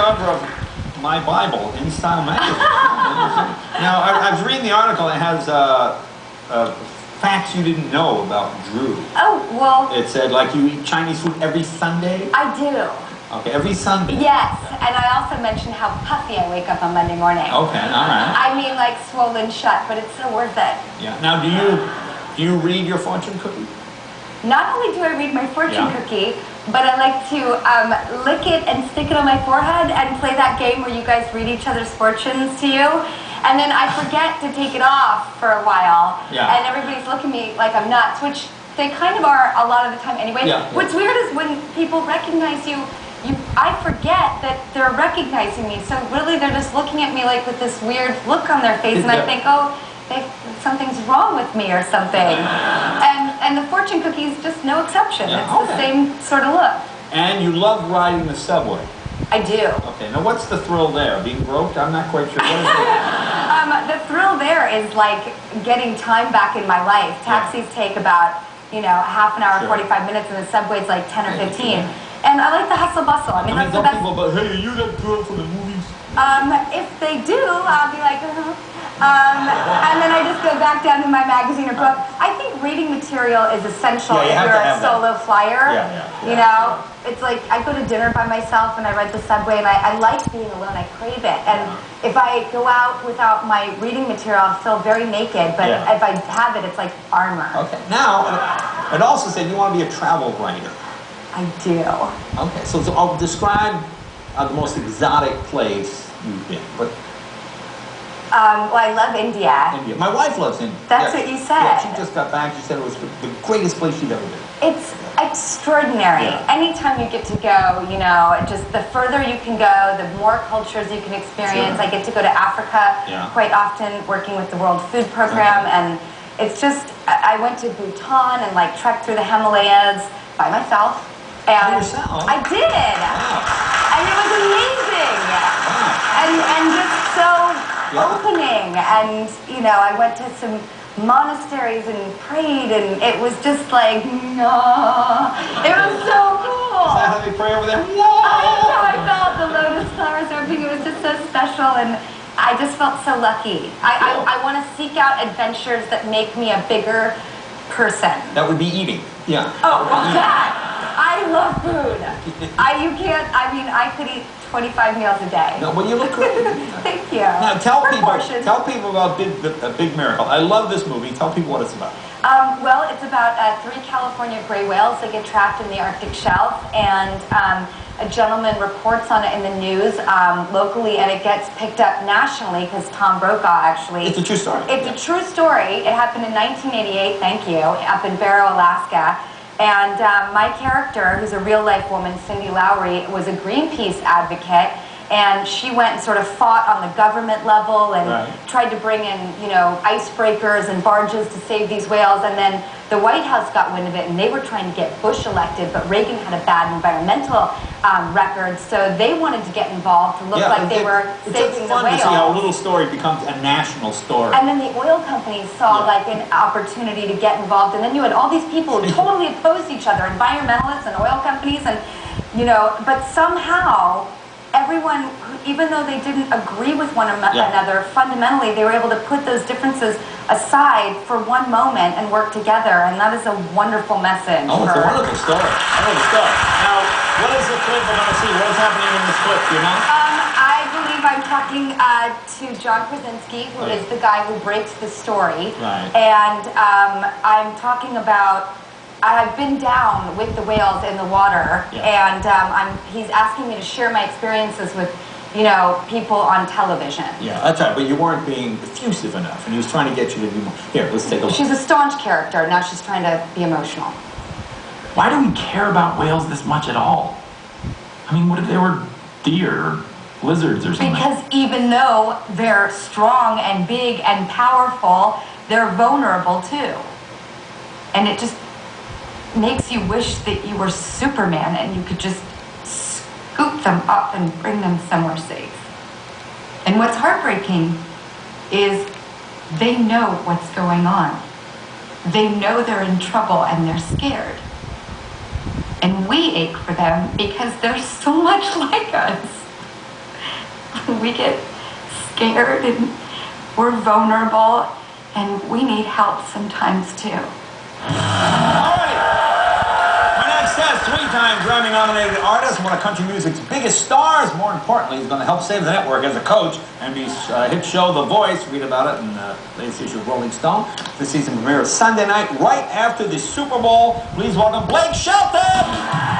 cover of my Bible in Style magazine. Now, I was reading the article. It has facts you didn't know about Drew. Oh, well. It said, like, you eat Chinese food every Sunday? I do. Okay, every Sunday? Yes, and I also mentioned how puffy I wake up on Monday morning. Okay, all right. I mean, like, swollen shut, but it's so worth it. Yeah. Now, do you read your fortune cookie? Not only do I read my fortune cookie, but I like to lick it and stick it on my forehead and play that game where you guys read each other's fortunes to you. And then I forget to take it off for a while. Yeah. And everybody's looking at me like I'm nuts, which they kind of are a lot of the time anyway. Yeah. What's weird is when people recognize you, I forget that they're recognizing me. So really they're just looking at me like with this weird look on their face, and I think, oh, something's wrong with me or something. And the fortune cookie is just no exception. Yeah. It's the same sort of look. And you love riding the subway. I do. Okay, now what's the thrill there? Being broke? I'm not quite sure. What is it? The thrill there is like getting time back in my life. Taxis take about, half an hour, 45 minutes, and the subway's like 10 or 15. And I like the hustle bustle. I mean, that's the best. People, but hey, are you that girl from the movies? If they do, I'll be like, and then I just go back down to my magazine or book. I think reading material is essential if you're a solo flyer. It's like I go to dinner by myself and I ride the subway, and I like being alone. I crave it. And if I go out without my reading material, I'll feel very naked. But if I have it, it's like armor. Okay. Now, it also said you want to be a travel writer. I do. Okay. So I'll describe the most exotic place you've been. Well, I love India. India. My wife loves India. That's what you said. Yeah, she just got back. She said it was the greatest place she'd ever been. It's extraordinary. Anytime you get to go, just the further you can go, the more cultures you can experience. I get to go to Africa quite often, working with the World Food Program, and it's just, I went to Bhutan and like trekked through the Himalayas by myself. And by yourself? I did. Wow. And it was amazing. Wow. And just so opening. And, I went to some monasteries and prayed, and it was just like, it was so cool. Is that how they pray over there? I felt the lotus flowers opening. It was just so special, and I just felt so lucky. I want to seek out adventures that make me a bigger person. That would be eating. Yeah. Oh, well, that. I love food. I could eat 25 meals a day. No, well, you look great. Thank you. Now, tell people about Big Miracle. I love this movie. Tell people what it's about. Well, it's about 3 California gray whales that get trapped in the Arctic shelf, and a gentleman reports on it in the news locally, and it gets picked up nationally because Tom Brokaw actually. It's a true story. It's a true story. It happened in 1988, thank you, up in Barrow, Alaska. And my character, who's a real-life woman, Cindy Lowry, was a Greenpeace advocate, and she went and sort of fought on the government level and tried to bring in, icebreakers and barges to save these whales. And then the White House got wind of it, and they were trying to get Bush elected, but Reagan had a bad environmental record, so they wanted to get involved to look like they were saving the whales. It's fun to see how a little story becomes a national story. And then the oil companies saw like an opportunity to get involved, and then you had all these people who totally opposed each other, environmentalists and oil companies, and but somehow everyone, even though they didn't agree with one another, fundamentally they were able to put those differences aside for one moment and work together, and that is a wonderful message. Oh, it's a wonderful story. Wonderful stuff. Now, what is the clip we're going to see? What is happening in this clip, do you know? I believe I'm talking to John Krasinski, who is the guy who breaks the story. Right. And I'm talking about, I've been down with the whales in the water, and he's asking me to share my experiences with, people on television. Yeah, that's right, but you weren't being effusive enough, and he was trying to get you to be more. Here, let's take a look. She's a staunch character, now she's trying to be emotional. Why do we care about whales this much at all? I mean, what if they were deer or lizards or something? Because even though they're strong and big and powerful, they're vulnerable too. And it just makes you wish that you were Superman and you could just scoop them up and bring them somewhere safe. And what's heartbreaking is they know what's going on. They know they're in trouble and they're scared. And we ache for them because they're so much like us. we get scared and we're vulnerable and we need help sometimes too. Alrighty. My next guest, 3-time Grammy-nominated artist, one of country music's biggest stars. More importantly, he's going to help save the network as a coach. NBC's hit show The Voice. Read about it in the latest issue of Rolling Stone. The season premiere is Sunday night, right after the Super Bowl. Please welcome Blake Shelton.